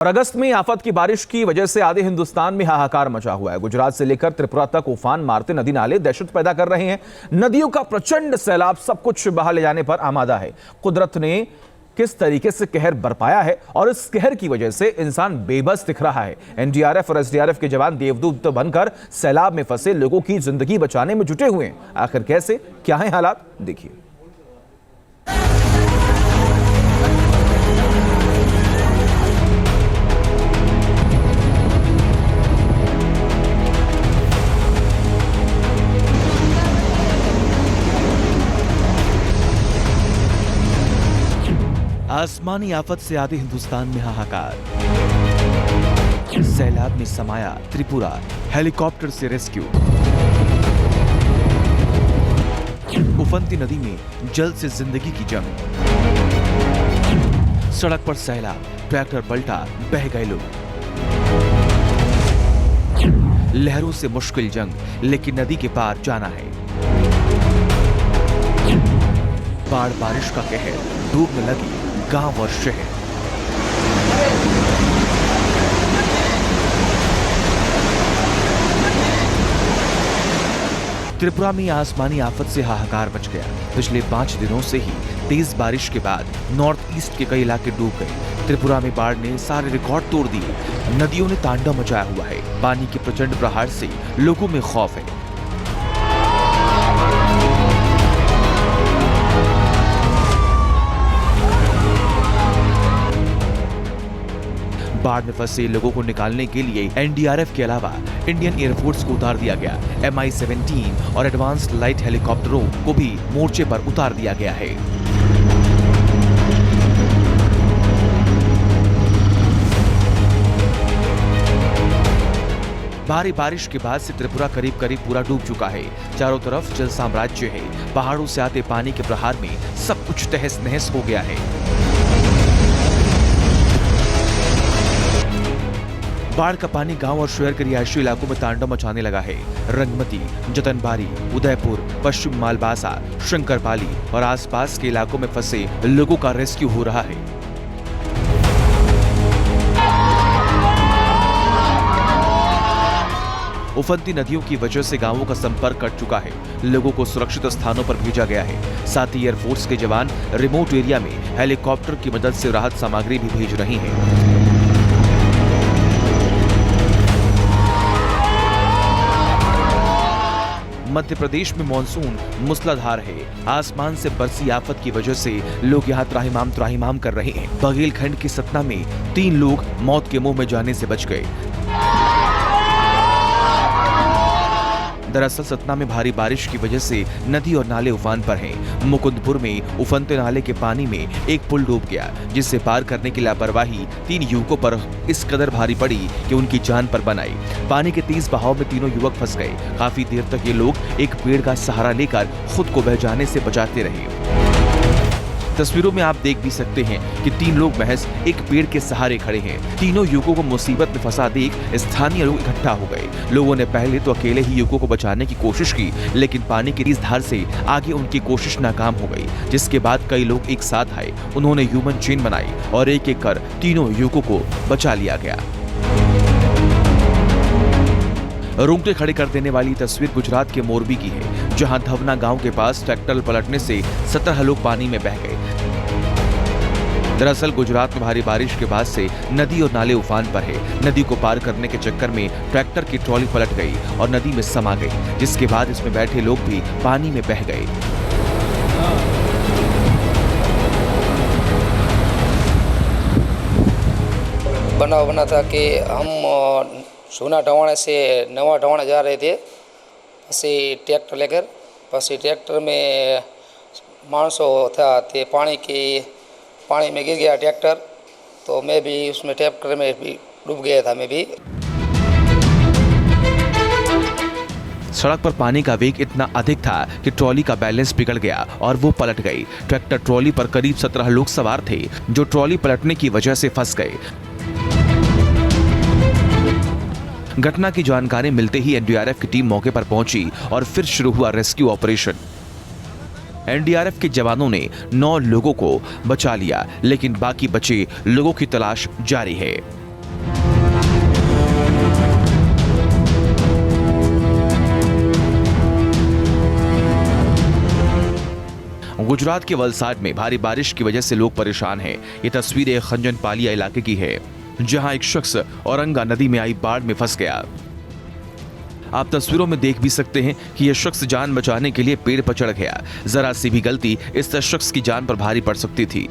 और अगस्त में आफत की बारिश की वजह से आधे हिंदुस्तान में हाहाकार मचा हुआ है। गुजरात से लेकर त्रिपुरा तक उफान मारते नदी नाले दहशत पैदा कर रहे हैं। नदियों का प्रचंड सैलाब सब कुछ बहा ले जाने पर आमादा है। कुदरत ने किस तरीके से कहर बरपाया है और इस कहर की वजह से इंसान बेबस दिख रहा है। एनडीआरएफ और एसडीआरएफ के जवान देवदूत बनकर सैलाब में फंसे लोगों की जिंदगी बचाने में जुटे हुए हैं। आखिर कैसे, क्या है हालात, देखिए। आसमानी आफत से आधे हिंदुस्तान में हाहाकार। सैलाब में समाया त्रिपुरा, हेलीकॉप्टर से रेस्क्यू। उफनती नदी में जल से जिंदगी की जंग। सड़क पर सैलाब, ट्रैक्टर पलटा, बह गए लोग। लहरों से मुश्किल जंग, लेकिन नदी के पार जाना है। बाढ़ बारिश का कहर, डूबने लगी गांव और शहर। त्रिपुरा में आसमानी आफत से हाहाकार मच गया। पिछले 5 दिनों से ही तेज बारिश के बाद नॉर्थ ईस्ट के कई इलाके डूब गए। त्रिपुरा में बाढ़ ने सारे रिकॉर्ड तोड़ दिए। नदियों ने तांडव मचाया हुआ है। पानी के प्रचंड प्रहार से लोगों में खौफ है। बाढ़ में फंसे लोगों को निकालने के लिए एनडीआरएफ के अलावा इंडियन एयरफोर्स को उतार दिया गया। MI-17 और एडवांस्ड लाइट हेलीकॉप्टरों को भी मोर्चे पर उतार दिया गया है। भारी बारिश के बाद से त्रिपुरा करीब करीब पूरा डूब चुका है। चारों तरफ जल साम्राज्य है। पहाड़ों से आते पानी के प्रहार में सब कुछ तहस नहस हो गया है। बाढ़ का पानी गांव और शहर के रिहायशी इलाकों में तांडव मचाने लगा है। रंगमती, जतनबारी, उदयपुर, पश्चिम मालबासा, शंकरपाली और आसपास के इलाकों में फंसे लोगों का रेस्क्यू हो रहा है। उफनती नदियों की वजह से गांवों का संपर्क कट चुका है। लोगों को सुरक्षित स्थानों पर भेजा गया है। साथ ही एयरफोर्स के जवान रिमोट एरिया में हेलीकॉप्टर की मदद से राहत सामग्री भी भेज रही हैं। मध्य प्रदेश में मॉनसून मूसलाधार है। आसमान से बरसी आफत की वजह से लोग यहाँ त्राहिमाम कर रहे हैं। बघेलखंड के सतना में 3 लोग मौत के मुंह में जाने से बच गए। दरअसल सतना में भारी बारिश की वजह से नदी और नाले उफान पर हैं। मुकुंदपुर में उफनते नाले के पानी में एक पुल डूब गया, जिससे पार करने की लापरवाही 3 युवकों पर इस कदर भारी पड़ी कि उनकी जान पर बन आई। पानी के तेज बहाव में तीनों युवक फंस गए। काफी देर तक ये लोग एक पेड़ का सहारा लेकर खुद को बह जाने से बचाते रहे। तस्वीरों में आप देख भी सकते हैं कि 3 लोग महज एक पेड़ के सहारे खड़े हैं। तीनों युवकों को मुसीबत में फंसा देख स्थानीय लोग इकट्ठा हो गए। लोगों ने पहले तो अकेले ही युवकों को बचाने की कोशिश की, लेकिन पानी की तेज धार से आगे उनकी कोशिश नाकाम हो गई। जिसके बाद कई लोग एक साथ आए। उन्होंने ह्यूमन चेन बनाई और एक एक कर तीनों युवकों को बचा लिया गया। रोंगटे खड़े कर देने वाली तस्वीर गुजरात के मोरबी की है, जहां धवना गांव के पास ट्रैक्टर पलटने से 17 लोग पानी में बह गए। दरअसल गुजरात में भारी बारिश के बाद से नदी और नाले उफान पर है। नदी को पार करने के चक्कर में ट्रैक्टर की ट्रॉली पलट गई और नदी में समा गई, जिसके बाद इसमें बैठे लोग भी पानी में बह गए। बनाव बना था कि हम जूना ढवाणा से नवा ढवाणा जा रहे थे। पसी ट्रैक्टर लेकर ट्रैक्टर में मानसों था थे पानी में गिर गया ट्रैक्टर, तो मैं भी उसमें ट्रैक्टर में भी डूब गया था। मैं भी सड़क पर पानी का वेग इतना अधिक था कि ट्रॉली का बैलेंस बिगड़ गया और वो पलट गई। ट्रैक्टर ट्रॉली पर करीब 17 लोग सवार थे, जो ट्रॉली पलटने की वजह से फंस गए। घटना की जानकारी मिलते ही एनडीआरएफ की टीम मौके पर पहुंची और फिर शुरू हुआ रेस्क्यू ऑपरेशन। एनडीआरएफ के जवानों ने 9 लोगों को बचा लिया, लेकिन बाकी बचे लोगों की तलाश जारी है। गुजरात के वलसाड में भारी बारिश की वजह से लोग परेशान हैं। ये तस्वीरें खंजन पालिया इलाके की है, जहां एक शख्स औरंगा नदी में आई बाढ़ में फंस गया। आप तस्वीरों में देख भी सकते हैं कि यह शख्स जान बचाने के लिए पेड़ पर चढ़ गया। जरा सी भी गलती इस शख्स की जान पर भारी पड़ सकती थी।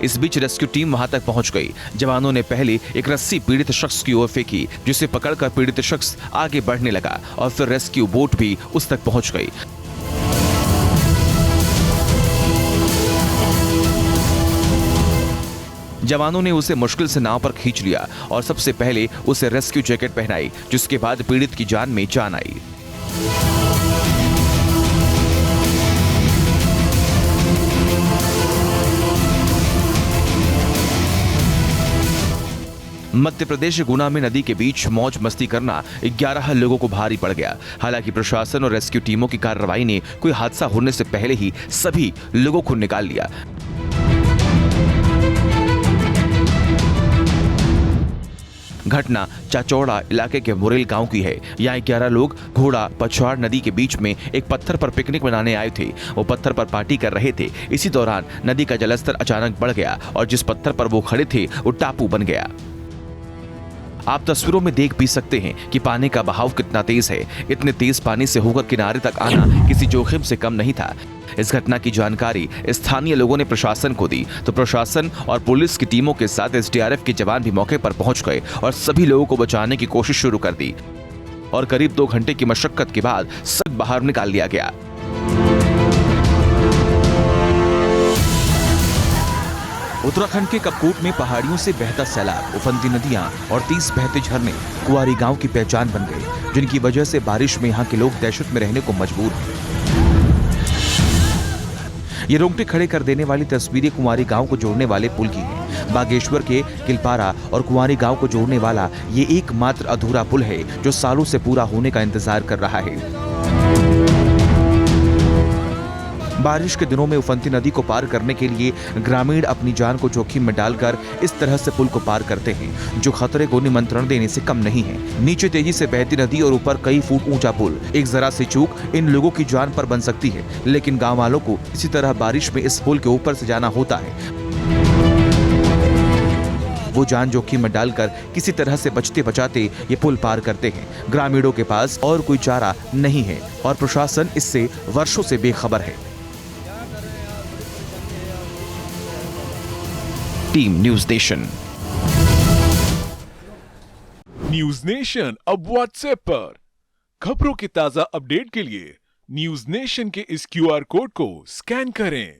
इस बीच रेस्क्यू टीम वहां तक पहुंच गई। जवानों ने पहले एक रस्सी पीड़ित शख्स की ओर फेंकी, जिसे पकड़कर पीड़ित शख्स आगे बढ़ने लगा और फिर रेस्क्यू बोट भी उस तक पहुंच गई। जवानों ने उसे मुश्किल से नाव पर खींच लिया और सबसे पहले उसे रेस्क्यू जैकेट पहनाई, जिसके बाद पीड़ित की जान में जान आई। मध्य प्रदेश गुना में नदी के बीच मौज मस्ती करना 11 लोगों को भारी पड़ गया। हालांकि प्रशासन और रेस्क्यू टीमों की कार्रवाई ने कोई हादसा होने से पहले ही सभी लोगों को निकाल लिया। घटना चाचौड़ा इलाके के मुरेल गांव की है। यहाँ 11 लोग घोड़ा पछवाड़ नदी के बीच में एक पत्थर पर पिकनिक मनाने आए थे। वो पत्थर पर पार्टी कर रहे थे। इसी दौरान नदी का जलस्तर अचानक बढ़ गया और जिस पत्थर पर वो खड़े थे वो टापू बन गया। आप तस्वीरों में देख भी सकते हैं कि पानी का बहाव कितना तेज है। इतने तेज पानी से होकर किनारे तक आना किसी जोखिम से कम नहीं था। इस घटना की जानकारी स्थानीय लोगों ने प्रशासन को दी, तो प्रशासन और पुलिस की टीमों के साथ एसडीआरएफ के जवान भी मौके पर पहुंच गए और सभी लोगों को बचाने की कोशिश शुरू कर दी और करीब 2 घंटे की मशक्कत के बाद सब बाहर निकाल लिया गया। उत्तराखंड के कपकोट में पहाड़ियों से बहता सैलाब, उफनती नदियां और 30 बहते झरने कुंवारी गांव की पहचान बन गए, जिनकी वजह से बारिश में यहां के लोग दहशत में रहने को मजबूर हैं। ये रोंगटे खड़े कर देने वाली तस्वीरें कुंवारी गांव को जोड़ने वाले पुल की हैं। बागेश्वर के किलपारा और कुंवारी गांव को जोड़ने वाला ये एकमात्र अधूरा पुल है जो सालों से पूरा होने का इंतजार कर रहा है। बारिश के दिनों में उफनती नदी को पार करने के लिए ग्रामीण अपनी जान को जोखिम में डालकर इस तरह से पुल को पार करते हैं, जो खतरे को निमंत्रण देने से कम नहीं है। नीचे तेजी से बहती नदी और ऊपर कई फुट ऊंचा पुल। एक जरा सी चूक इन लोगों की जान पर बन सकती है, लेकिन गांव वालों को इसी तरह बारिश में इस पुल के ऊपर से जाना होता है। वो जान जोखिम में डालकर किसी तरह से बचते बचाते ये पुल पार करते हैं। ग्रामीणों के पास और कोई चारा नहीं है और प्रशासन इससे वर्षों से बेखबर है। Team news nation. News nation अब व्हाट्सएप पर खबरों के ताजा अपडेट के लिए न्यूज़ नेशन के इस QR कोड को स्कैन करें।